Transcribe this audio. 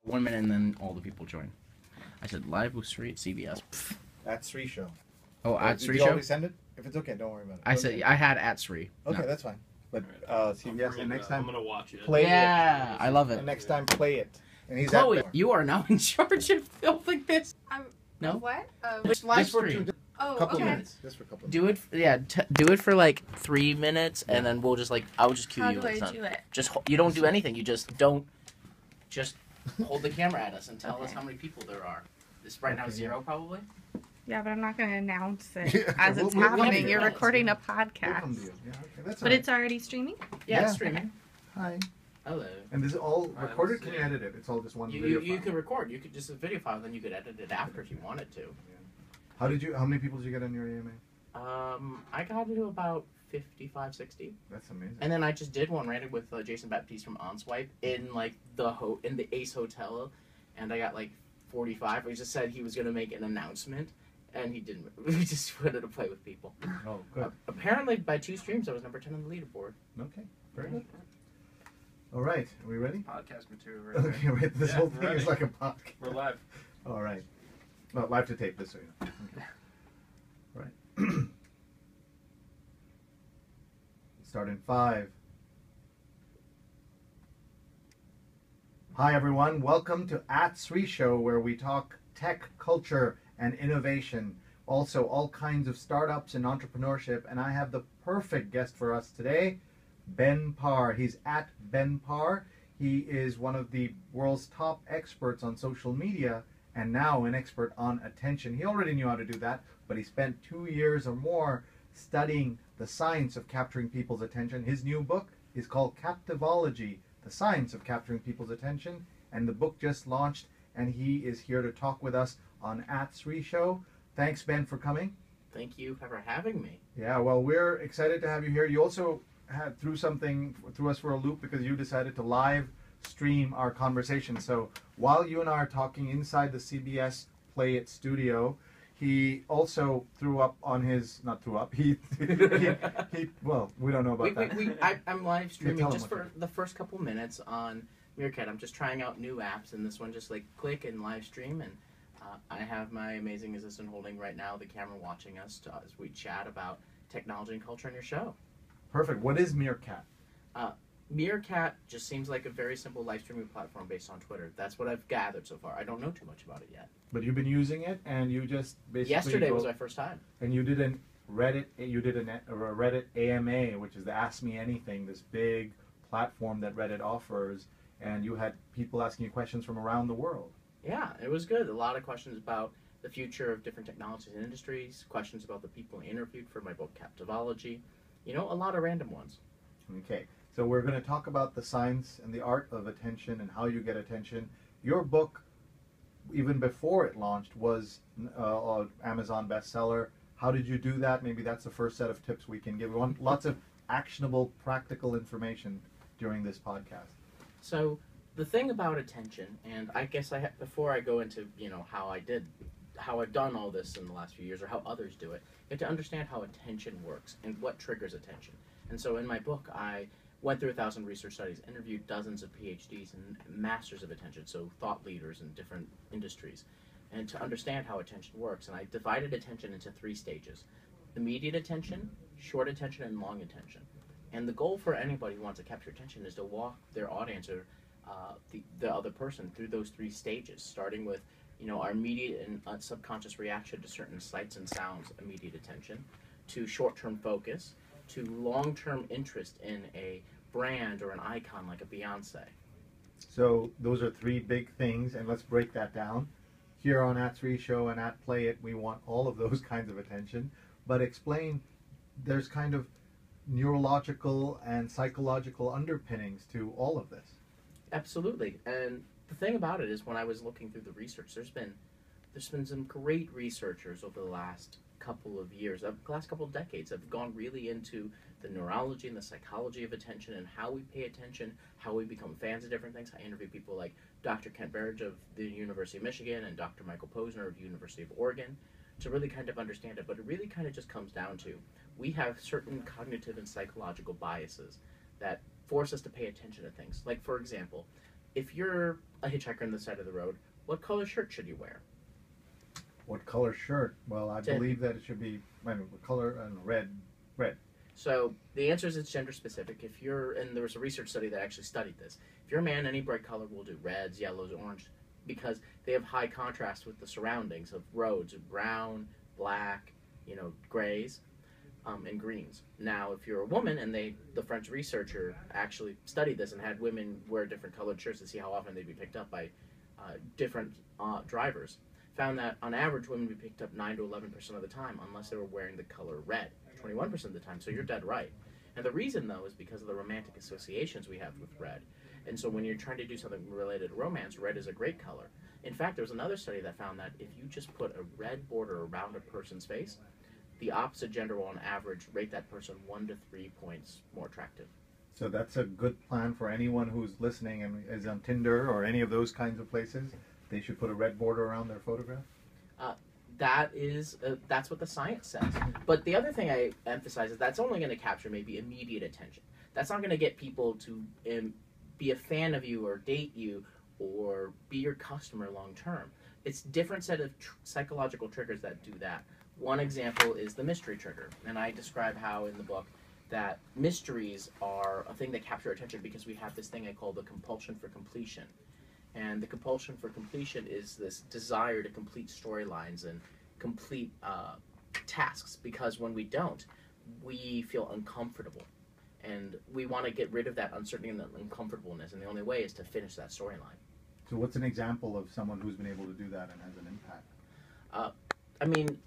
1 minute and then all the people join. I said live with Sree at CBS. Pfft. At Sree Show. Oh, at Sree Did you Show? always send it? If it's okay, don't worry about it. I said I had at Sree. Okay, No. that's fine. But CBS, and next time I'm gonna watch it. play Yeah, it. I love it. And next time play it. And he's Chloe, at you are now in charge of filming this. No? What? Live for stream. couple Okay. minutes. Just for a couple Do it. Do it for like 3 minutes, and then we'll just I'll just cue How you. do I It's not- do it? Just you don't do anything. You just don't. Just hold the camera at us and tell us how many people there are. This right now Okay, 0 probably. Yeah, but I'm not going to announce it Yeah, as it's we'll happening. do You're that. recording a We'll come to podcast. you. Yeah, okay, that's But all right. it's already streaming? Yeah, it's Yeah. streaming. Hi. Hello. And this is all Hi, recorded? let's Can see. you edit it? It's all just one You video you file. could record. You could just a video file, then you could edit it after if you wanted to. How many people did you get on your AMA? I got to about 55, 60. That's amazing. And then I just did one right with Jason Baptiste from OnSwipe in in the Ace Hotel, and I got 45. He just said he was gonna make an announcement, and he didn't. We just wanted to play with people. Oh, good. Apparently, by 2 streams, I was number 10 on the leaderboard. Okay, very good. All right, are we ready? Podcast material right there. Okay, wait, this Yeah, whole we're thing is ready. like a podcast. We're live. All right. Well, live to tape, this so you know. Okay. Right. Start in 5. Hi, everyone. Welcome to At Sree Show, where we talk tech, culture, and innovation. Also, all kinds of startups and entrepreneurship. And I have the perfect guest for us today, Ben Parr. He's at Ben Parr. He is one of the world's top experts on social media and now an expert on attention. He already knew how to do that, but he spent 2 years or more studying the science of capturing people's attention. His new book is called Captivology, The Science of Capturing People's Attention, and the book just launched, and he is here to talk with us on At Sree Show. Thanks, Ben, for coming. Thank you for having me. Yeah, well, we're excited to have you here. You also threw us for a loop because you decided to live stream our conversation. So while you and I are talking inside the CBS Play It studio, he also threw up on his, not threw up, he well, we don't know about that. I'm live streaming tell 'em just what for the first couple minutes on Meerkat. I'm just trying out new apps, and this one just click and live stream, and I have my amazing assistant holding right now the camera watching us as we chat about technology and culture on your show. Perfect. What is Meerkat? Meerkat just seems like a very simple live streaming platform based on Twitter. That's what I've gathered so far. I don't know too much about it yet. But you've been using it, and you just basically Yesterday was my first time. and you did a Reddit AMA, which is the Ask Me Anything, this big platform that Reddit offers, and you had people asking you questions from around the world. Yeah, it was good. A lot of questions about the future of different technologies and industries, questions about the people I interviewed for my book Captivology, a lot of random ones. Okay, so we're going to talk about the science and the art of attention and how you get attention. Your book, even before it launched, was an Amazon bestseller. How did you do that? Maybe that's the first set of tips we can give. We want lots of actionable, practical information during this podcast. So the thing about attention, and I guess before I go into how I've done all this in the last few years or how others do it, you have to understand how attention works and what triggers attention. And so in my book, I went through 1,000 research studies, interviewed dozens of PhDs and masters of attention, so thought leaders in different industries, and to understand how attention works. And I divided attention into 3 stages: immediate attention, short attention, and long attention. And the goal for anybody who wants to capture attention is to walk their audience or the other person through those 3 stages, starting with our immediate and subconscious reaction to certain sights and sounds, immediate attention, to short-term focus, to long-term interest in a brand or an icon like a Beyonce. So those are 3 big things, and let's break that down. Here on At Sree Show and at Play It, we want all of those kinds of attention. But explain, there's kind of neurological and psychological underpinnings to all of this. Absolutely. And the thing about it is, when I was looking through the research, there's been some great researchers over the last couple of years, the last couple of decades, have gone really into the neurology and the psychology of attention and how we pay attention, how we become fans of different things. I interviewed people like Dr. Kent Berridge of the University of Michigan and Dr. Michael Posner of the University of Oregon to really kind of understand it. But it really kind of just comes down to, we have certain cognitive and psychological biases that force us to pay attention to things. Like, for example, if you're a hitchhiker on the side of the road, what color shirt should you wear? What color shirt? Well, I Ted. believe that it should be what color and red. So the answer is it's gender specific. If you're, and there was a research study that actually studied this. If you're a man, any bright color will do. Reds, yellows, orange, because they have high contrast with the surroundings of roads, brown, black, grays, and greens. Now, if you're a woman, and the French researcher actually studied this and had women wear different colored shirts to see how often they'd be picked up by different drivers, found that on average women would be picked up 9 to 11% of the time unless they were wearing the color red, 21% of the time. So you're dead right. And the reason, though, is because of the romantic associations we have with red. And so when you're trying to do something related to romance, red is a great color. In fact, there was another study that found that if you just put a red border around a person's face, the opposite gender will on average rate that person 1 to 3 points more attractive. So that's a good plan for anyone who's listening and is on Tinder or any of those kinds of places. They should put a red border around their photograph. That's what the science says. But the other thing I emphasize is that's only going to capture maybe immediate attention. That's not going to get people to be a fan of you or date you or be your customer long term. It's a different set of psychological triggers that do that. One example is the mystery trigger, and I describe how in the book that mysteries are a thing that capture attention because we have this thing I call the compulsion for completion. And the compulsion for completion is this desire to complete storylines and complete tasks, because when we don't, we feel uncomfortable. And we want to get rid of that uncertainty and that uncomfortableness, and the only way is to finish that storyline. So what's an example of someone who's been able to do that and has an impact? I mean,